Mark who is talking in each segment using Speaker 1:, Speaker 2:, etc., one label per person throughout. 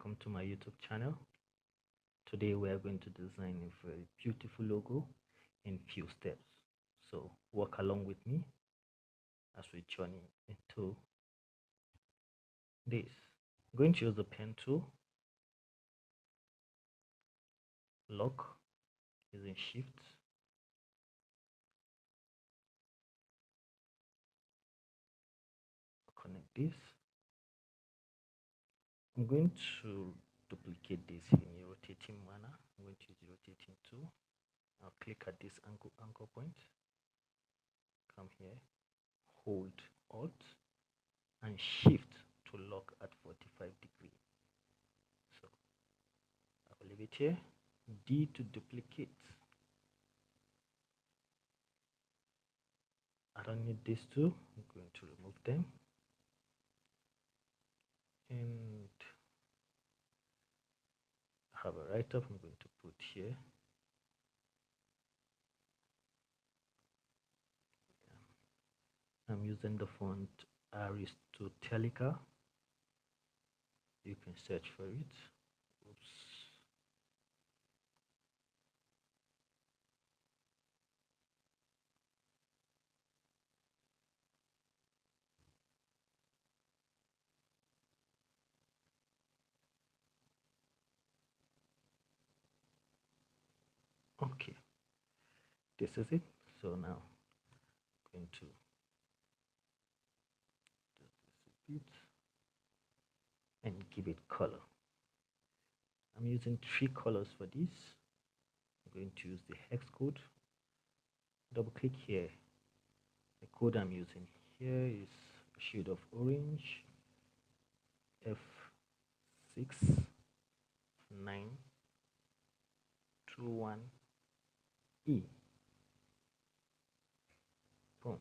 Speaker 1: welcome to my YouTube channel. Today we are going to design a very beautiful logo in few steps. So walk along with me as we journey into this. I'm going to use the pen tool, lock using shift, connect this. I'm going to duplicate this in a rotating manner. I'm going to use the rotating tool. I'll click at this anchor point, come here, hold Alt and shift to lock at 45 degrees. So I will leave it here. D to duplicate. I don't need these two. I'm going to remove them. And I have a write-up I'm going to put here. I'm using the font Aristotelica. You can search for it. Oops. Okay, this is it. So now I'm going to do this a bit and give it color. I'm using 3 colors for this. I'm going to use the hex code. Double click here. The code I'm using here is a shade of orange, F6 921E. Boom.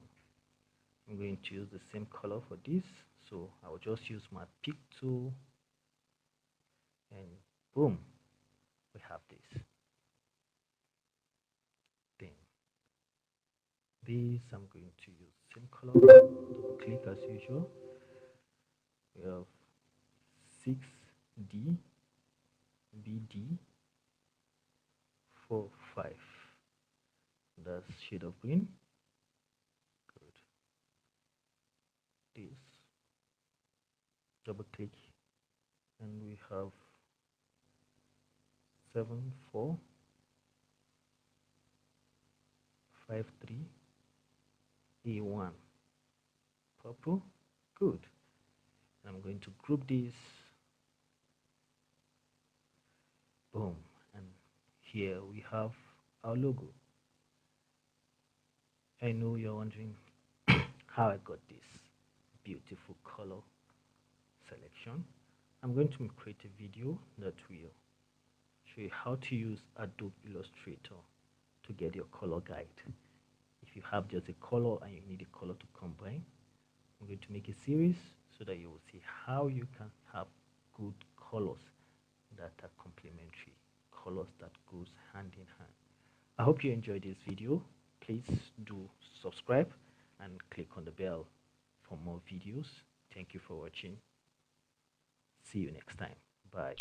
Speaker 1: I'm going to use the same color for this, so I'll just use my pick tool and boom, we have this. Then this I'm going to use same color, double click as usual. We have 6D BD 45. That's shade of green. Good. This double click and we have 7453 A1 purple. Good. And I'm going to group this. Boom. And here we have our logo. I know you're wondering how I got this beautiful color selection. I'm going to create a video that will show you how to use Adobe Illustrator to get your color guide. If you have just a color and you need a color to combine, I'm going to make a series so that you will see how you can have good colors that are complementary, colors that goes hand in hand. I hope you enjoyed this video. Please do subscribe and click on the bell for more videos. Thank you for watching. See you next time. Bye.